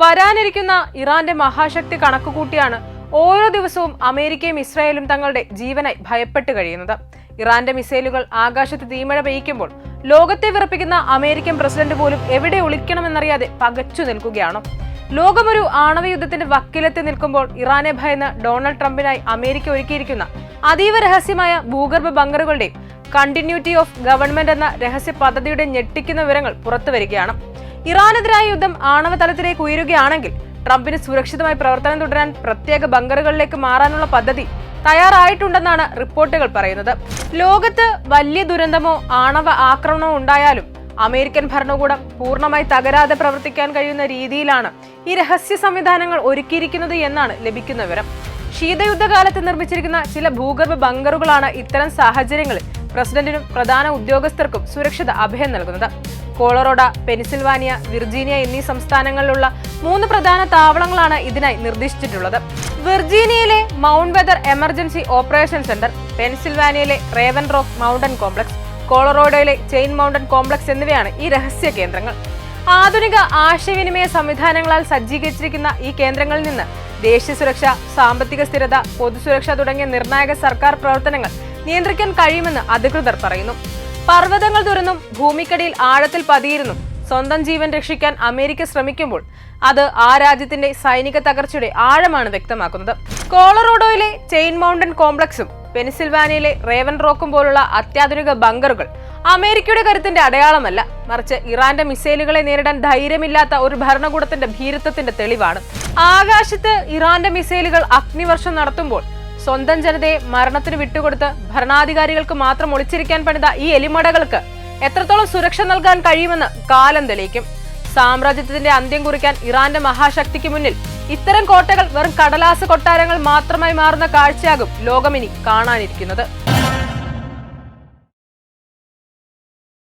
വരാനിരിക്കുന്ന ഇറാന്റെ മഹാശക്തി കണക്കുകൂട്ടിയാണ് ഓരോ ദിവസവും അമേരിക്കയും ഇസ്രായേലും തങ്ങളുടെ ജീവനായി ഭയപ്പെട്ട് കഴിയുന്നത്. ഇറാന്റെ മിസൈലുകൾ ആകാശത്ത് തീമഴ പെയ്യിക്കുമ്പോൾ ലോകത്തെ വിറപ്പിക്കുന്ന അമേരിക്കൻ പ്രസിഡന്റ് പോലും എവിടെ ഒളിക്കണമെന്നറിയാതെ പകച്ചു നിൽക്കുകയാണ്. ലോകമൊരു ആണവ യുദ്ധത്തിന്റെ വക്കിലെത്തി നിൽക്കുമ്പോൾ ഇറാനെ ഭയന്ന് ഡൊണാൾഡ് ട്രംപിനായി അമേരിക്ക ഒരുക്കിയിരിക്കുന്ന അതീവ രഹസ്യമായ ഭൂഗർഭ ബങ്കറുകളുടെയും കണ്ടിന്യൂറ്റി ഓഫ് ഗവൺമെന്റ് എന്ന രഹസ്യ പദ്ധതിയുടെ ഞെട്ടിക്കുന്ന വിവരങ്ങൾ പുറത്തുവരികയാണ്. ഇറാനെതിരായ യുദ്ധം ആണവ തലത്തിലേക്ക് ഉയരുകയാണെങ്കിൽ ട്രംപിന് സുരക്ഷിതമായി പ്രവർത്തനം തുടരാൻ പ്രത്യേക ബങ്കറുകളിലേക്ക് മാറാനുള്ള പദ്ധതി തയ്യാറായിട്ടുണ്ടെന്നാണ് റിപ്പോർട്ടുകൾ പറയുന്നത്. ലോകത്ത് വലിയ ദുരന്തമോ ആണവ ആക്രമണമോ ഉണ്ടായാലും അമേരിക്കൻ ഭരണകൂടം പൂർണ്ണമായി തകരാതെ പ്രവർത്തിക്കാൻ കഴിയുന്ന രീതിയിലാണ് ഈ രഹസ്യ സംവിധാനങ്ങൾ ഒരുക്കിയിരിക്കുന്നത് എന്നാണ് ലഭിക്കുന്ന വിവരം. ശീതയുദ്ധകാലത്ത് നിർമ്മിച്ചിരിക്കുന്ന ചില ഭൂഗർഭ ബങ്കറുകളാണ് ഇത്തരം സാഹചര്യങ്ങളിൽ പ്രസിഡന്റിനും പ്രധാന ഉദ്യോഗസ്ഥർക്കും സുരക്ഷിത അഭയം നൽകുന്നത്. കൊളറാഡോ, പെൻസിൽവാനിയ, വിർജീനിയ എന്നീ സംസ്ഥാനങ്ങളിലുള്ള 3 പ്രധാന താവളങ്ങളാണ് ഇതിനായി നിർദ്ദേശിച്ചിട്ടുള്ളത്. വിർജീനിയയിലെ Mount Weather Emergency Operation Center, പെൻസിൽവാനിയയിലെ റേവൻ റോക്ക് മൗണ്ടൻ കോംപ്ലക്സ്, കൊളറാഡോയിലെ ചെയിൻ മൗണ്ടൻ കോംപ്ലക്സ് എന്നിവയാണ് ഈ രഹസ്യ കേന്ദ്രങ്ങൾ. ആധുനിക ആശയവിനിമയ സംവിധാനങ്ങളാൽ സജ്ജീകരിച്ചിരിക്കുന്ന ഈ കേന്ദ്രങ്ങളിൽ നിന്ന് ദേശീയ സുരക്ഷ, സാമ്പത്തിക സ്ഥിരത, പൊതുസുരക്ഷ തുടങ്ങിയ നിർണായക സർക്കാർ പ്രവർത്തനങ്ങൾ നിയന്ത്രിക്കാൻ കഴിയുമെന്ന് അധികൃതർ പറയുന്നു. പർവ്വതങ്ങൾ തുറന്നും ഭൂമിക്കടിയിൽ ആഴത്തിൽ പതിയിരുന്നും സ്വന്തം ജീവൻ രക്ഷിക്കാൻ അമേരിക്ക ശ്രമിക്കുമ്പോൾ അത് ആ രാജ്യത്തിന്റെ സൈനിക തകർച്ചയുടെ ആഴമാണ് വ്യക്തമാക്കുന്നത്. കൊളറാഡോയിലെ ചെയിൻ മൗണ്ടൻ കോംപ്ലക്സും പെൻസിൽവാനിയയിലെ റേവൻ റോക്കും പോലുള്ള അത്യാധുനിക ബങ്കറുകൾ അമേരിക്കയുടെ കരുത്തിന്റെ അടയാളമല്ല, മറിച്ച് ഇറാന്റെ മിസൈലുകളെ നേരിടാൻ ധൈര്യമില്ലാത്ത ഒരു ഭരണകൂടത്തിന്റെ ഭീരുത്വത്തിന്റെ തെളിവാണ്. ആകാശത്ത് ഇറാന്റെ മിസൈലുകൾ അഗ്നിവർഷം നടത്തുമ്പോൾ സ്വന്തം ജനതയെ മരണത്തിന് വിട്ടുകൊടുത്ത് ഭരണാധികാരികൾക്ക് മാത്രം ഒളിച്ചിരിക്കാൻ പണിത ഈ എലിമടകൾക്ക് എത്രത്തോളം സുരക്ഷ നൽകാൻ കഴിയുമെന്ന് കാലം തെളിയിക്കും. സാമ്രാജ്യത്തിന്റെ അന്ത്യം കുറിക്കാൻ ഇറാന്റെ മഹാശക്തിക്ക് മുന്നിൽ ഇത്തരം കോട്ടകൾ വെറും കടലാസ് കൊട്ടാരങ്ങൾ മാത്രമായി മാറുന്ന കാഴ്ചയാകും ലോകമിനി കാണാനിരിക്കുന്നത്.